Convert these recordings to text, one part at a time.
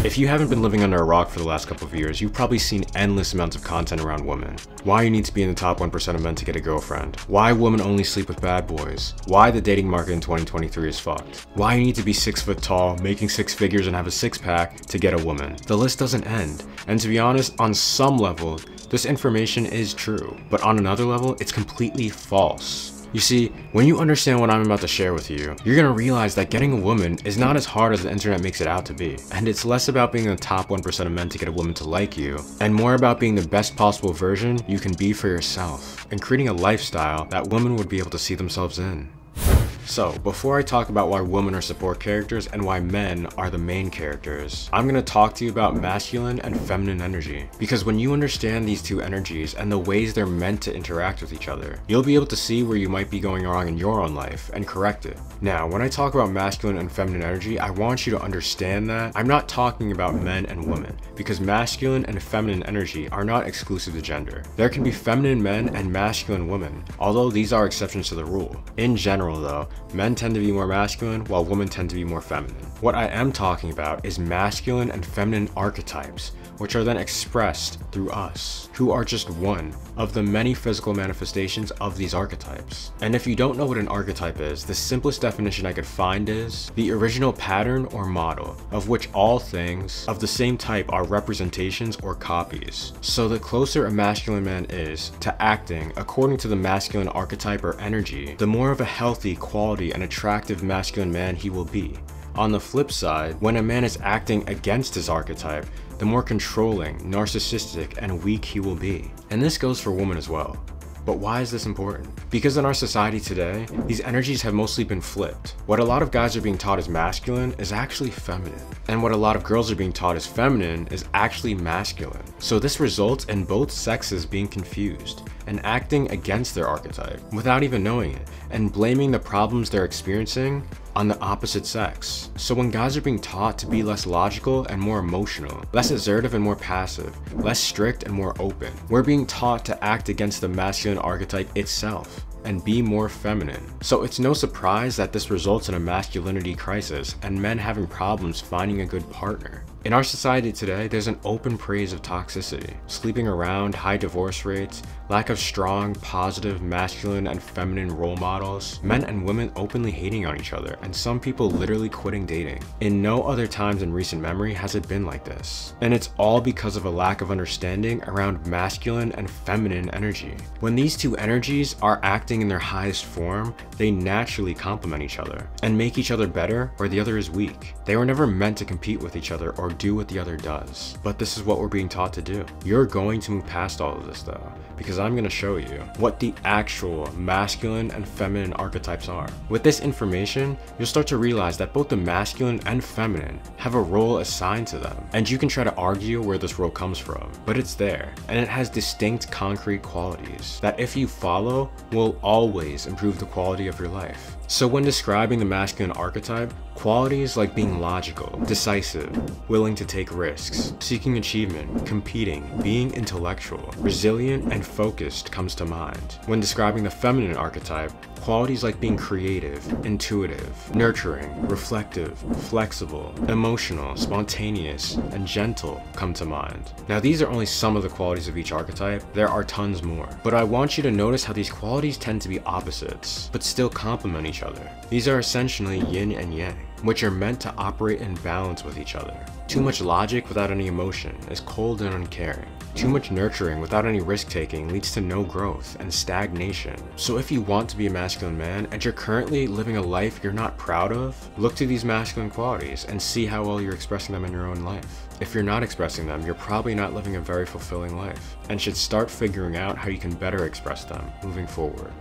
If you haven't been living under a rock for the last couple of years, you've probably seen endless amounts of content around women. Why you need to be in the top 1% of men to get a girlfriend. Why women only sleep with bad boys. Why the dating market in 2023 is fucked. Why you need to be 6 foot tall, making 6 figures and have a six-pack to get a woman. The list doesn't end. And to be honest, on some level, this information is true. But on another level, it's completely false. You see, when you understand what I'm about to share with you, you're gonna realize that getting a woman is not as hard as the internet makes it out to be. And it's less about being in the top 1% of men to get a woman to like you, and more about being the best possible version you can be for yourself, and creating a lifestyle that women would be able to see themselves in. So, before I talk about why women are support characters and why men are the main characters, I'm going to talk to you about masculine and feminine energy. Because when you understand these two energies and the ways they're meant to interact with each other, you'll be able to see where you might be going wrong in your own life and correct it. Now, when I talk about masculine and feminine energy, I want you to understand that I'm not talking about men and women, because masculine and feminine energy are not exclusive to gender. There can be feminine men and masculine women, although these are exceptions to the rule. In general though, men tend to be more masculine while women tend to be more feminine. What I am talking about is masculine and feminine archetypes, which are then expressed through us, who are just one of the many physical manifestations of these archetypes. And if you don't know what an archetype is, the simplest definition I could find is the original pattern or model of which all things of the same type are representations or copies. So the closer a masculine man is to acting according to the masculine archetype or energy, the more of a healthy, quality, and attractive masculine man he will be. On the flip side, when a man is acting against his archetype, the more controlling, narcissistic, and weak he will be. And this goes for women as well. But why is this important? Because in our society today, these energies have mostly been flipped. What a lot of guys are being taught as masculine is actually feminine. And what a lot of girls are being taught as feminine is actually masculine. So this results in both sexes being confused and acting against their archetype without even knowing it, and blaming the problems they're experiencing on the opposite sex. So when guys are being taught to be less logical and more emotional, less assertive and more passive, less strict and more open, we're being taught to act against the masculine archetype itself and be more feminine. So it's no surprise that this results in a masculinity crisis and men having problems finding a good partner. In our society today, there's an open praise of toxicity, sleeping around, high divorce rates, lack of strong, positive, masculine and feminine role models, men and women openly hating on each other, and some people literally quitting dating. In no other times in recent memory has it been like this. And it's all because of a lack of understanding around masculine and feminine energy. When these two energies are acting in their highest form, they naturally complement each other and make each other better where the other is weak. They were never meant to compete with each other or do what the other does. But this is what we're being taught to do. You're going to move past all of this though, because I'm going to show you what the actual masculine and feminine archetypes are. With this information, you'll start to realize that both the masculine and feminine have a role assigned to them. And you can try to argue where this role comes from, but it's there, and it has distinct concrete qualities that if you follow, will always improve the quality of your life. So when describing the masculine archetype, qualities like being logical, decisive, willing to take risks, seeking achievement, competing, being intellectual, resilient, and focused comes to mind. When describing the feminine archetype, qualities like being creative, intuitive, nurturing, reflective, flexible, emotional, spontaneous, and gentle come to mind. Now these are only some of the qualities of each archetype, there are tons more. But I want you to notice how these qualities tend to be opposites, but still complement each other. These are essentially yin and yang, which are meant to operate in balance with each other. Too much logic without any emotion is cold and uncaring. Too much nurturing without any risk-taking leads to no growth and stagnation. So if you want to be a masculine man and you're currently living a life you're not proud of, look to these masculine qualities and see how well you're expressing them in your own life. If you're not expressing them, you're probably not living a very fulfilling life and should start figuring out how you can better express them moving forward.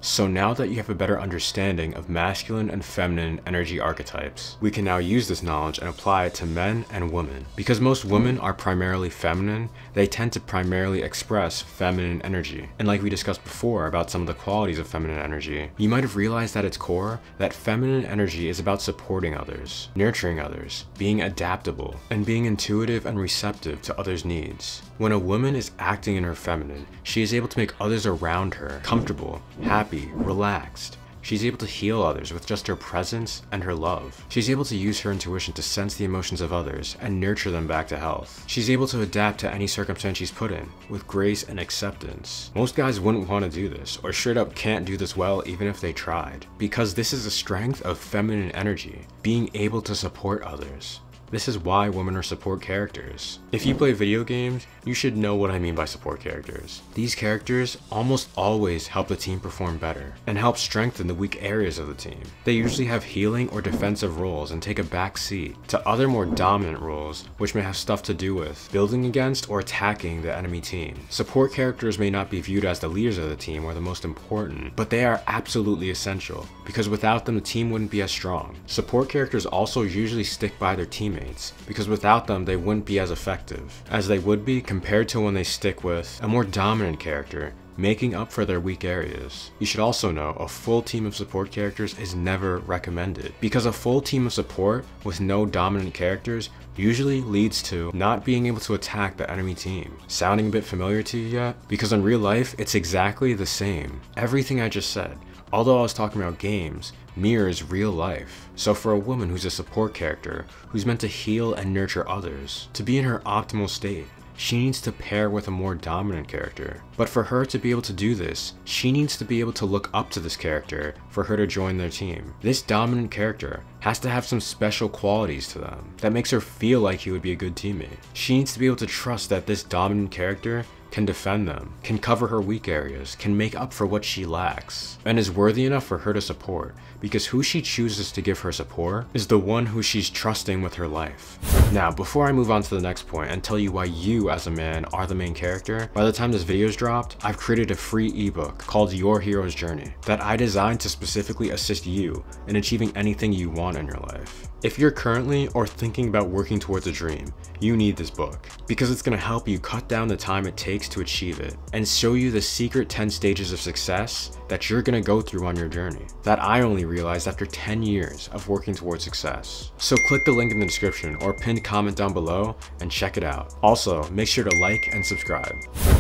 So now that you have a better understanding of masculine and feminine energy archetypes, we can now use this knowledge and apply it to men and women. Because most women are primarily feminine, they tend to primarily express feminine energy. And like we discussed before about some of the qualities of feminine energy, you might have realized at its core that feminine energy is about supporting others, nurturing others, being adaptable, and being intuitive and receptive to others' needs. When a woman is acting in her feminine, she is able to make others around her comfortable, happy, relaxed, She's able to heal others with just her presence and her love. She's able to use her intuition to sense the emotions of others and nurture them back to health. She's able to adapt to any circumstance she's put in with grace and acceptance. Most guys wouldn't want to do this, or straight up can't do this well even if they tried, because this is a strength of feminine energy, being able to support others. This is why women are support characters. If you play video games, you should know what I mean by support characters. These characters almost always help the team perform better and help strengthen the weak areas of the team. They usually have healing or defensive roles and take a back seat to other more dominant roles, which may have stuff to do with building against or attacking the enemy team. Support characters may not be viewed as the leaders of the team or the most important, but they are absolutely essential, because without them the team wouldn't be as strong. Support characters also usually stick by their teammates, because without them they wouldn't be as effective as they would be compared to when they stick with a more dominant character, making up for their weak areas. You should also know a full team of support characters is never recommended, because a full team of support with no dominant characters usually leads to not being able to attack the enemy team. Sounding a bit familiar to you yet? Because in real life it's exactly the same. Everything I just said, although I was talking about games, mirrors real life. So for a woman who's a support character, who's meant to heal and nurture others, to be in her optimal state, she needs to pair with a more dominant character. But for her to be able to do this, she needs to be able to look up to this character for her to join their team. This dominant character has to have some special qualities to them that makes her feel like he would be a good teammate. She needs to be able to trust that this dominant character can defend them, can cover her weak areas, can make up for what she lacks, and is worthy enough for her to support, because who she chooses to give her support is the one who she's trusting with her life. Now, before I move on to the next point and tell you why you as a man are the main character, by the time this video is dropped, I've created a free ebook called Your Hero's Journey that I designed to specifically assist you in achieving anything you want in your life. If you're currently or thinking about working towards a dream, you need this book, because it's going to help you cut down the time it takes to achieve it and show you the secret 10 stages of success that you're going to go through on your journey that I only realized after 10 years of working towards success. So click the link in the description or pinned comment down below and check it out. Also, make sure to like and subscribe.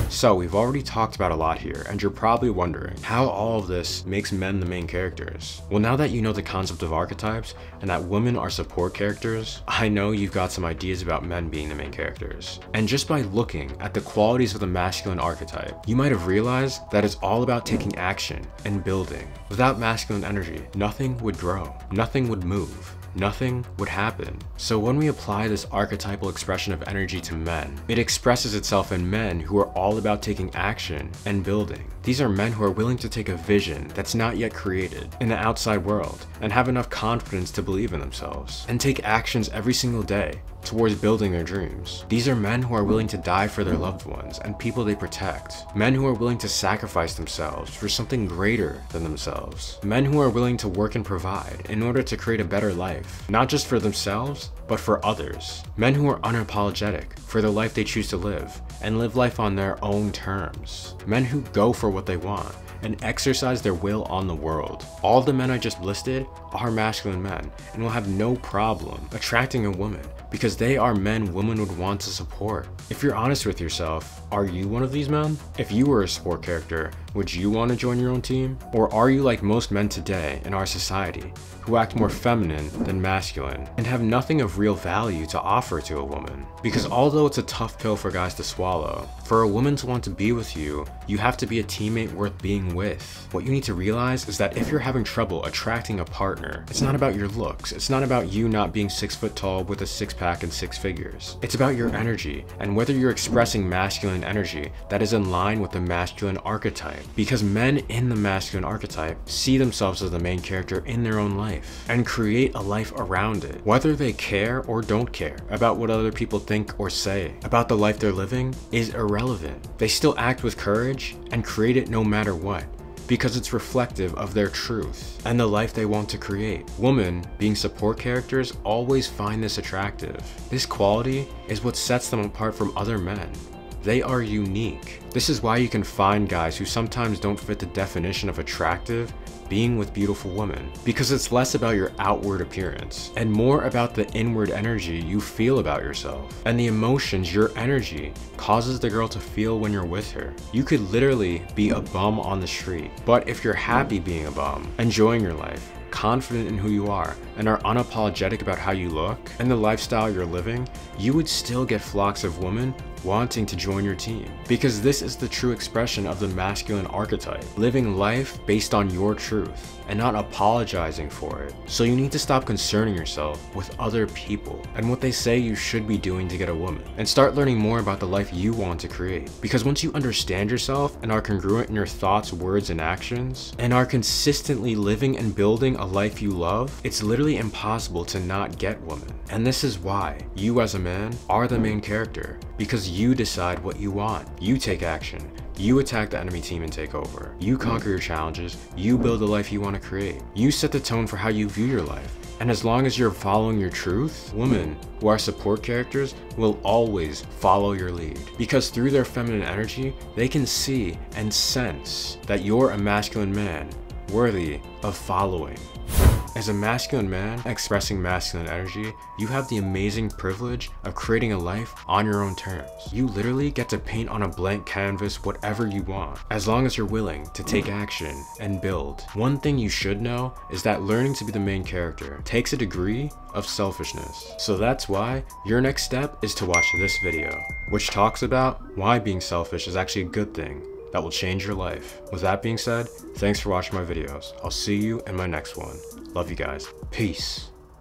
So we've already talked about a lot here, and you're probably wondering how all of this makes men the main characters. Well, now that you know the concept of archetypes and that women are support characters, I know you've got some ideas about men being the main characters. And just by looking at the qualities of the masculine archetype, you might have realized that it's all about taking action and building. Without masculine energy, nothing would grow, nothing would move, nothing would happen. So when we apply this archetypal expression of energy to men, it expresses itself in men who are all about taking action and building. These are men who are willing to take a vision that's not yet created in the outside world and have enough confidence to believe in themselves and take actions every single day towards building their dreams. These are men who are willing to die for their loved ones and people they protect. Men who are willing to sacrifice themselves for something greater than themselves. Men who are willing to work and provide in order to create a better life, not just for themselves, but for others. Men who are unapologetic for the life they choose to live and live life on their own terms. Men who go for what they want and exercise their will on the world. All the men I just listed are masculine men and will have no problem attracting a woman because they are men women would want to support. If you're honest with yourself, are you one of these men? If you were a support character, would you want to join your own team? Or are you like most men today in our society, who act more feminine than masculine and have nothing of real value to offer to a woman? Because although it's a tough pill for guys to swallow, for a woman to want to be with you, you have to be a teammate worth being with. What you need to realize is that if you're having trouble attracting a partner, it's not about your looks, it's not about you not being 6 foot tall with a six-pack and 6 figures. It's about your energy and whether you're expressing masculine energy that is in line with the masculine archetype. Because men in the masculine archetype see themselves as the main character in their own life and create a life around it. Whether they care or don't care about what other people think or say about the life they're living is irrelevant. They still act with courage and create it no matter what, because it's reflective of their truth and the life they want to create. Women, being support characters, always find this attractive. This quality is what sets them apart from other men. They are unique. This is why you can find guys who sometimes don't fit the definition of attractive, being with beautiful women, because it's less about your outward appearance and more about the inward energy you feel about yourself and the emotions your energy causes the girl to feel when you're with her. You could literally be a bum on the street, but if you're happy being a bum, enjoying your life, confident in who you are, and are unapologetic about how you look and the lifestyle you're living, you would still get flocks of women wanting to join your team. Because this is the true expression of the masculine archetype, living life based on your truth and not apologizing for it. So you need to stop concerning yourself with other people and what they say you should be doing to get a woman, and start learning more about the life you want to create. Because once you understand yourself and are congruent in your thoughts, words, and actions, and are consistently living and building a life you love, it's literally impossible to not get women. And this is why you as a man are the main character, because you decide what you want. You take action. You attack the enemy team and take over. You conquer your challenges. You build the life you want to create. You set the tone for how you view your life. And as long as you're following your truth, women who are support characters will always follow your lead. Because through their feminine energy, they can see and sense that you're a masculine man worthy of following. As a masculine man expressing masculine energy, you have the amazing privilege of creating a life on your own terms. You literally get to paint on a blank canvas whatever you want, as long as you're willing to take action and build. One thing you should know is that learning to be the main character takes a degree of selfishness. So that's why your next step is to watch this video, which talks about why being selfish is actually a good thing that will change your life. With that being said, thanks for watching my videos. I'll see you in my next one. Love you guys. Peace.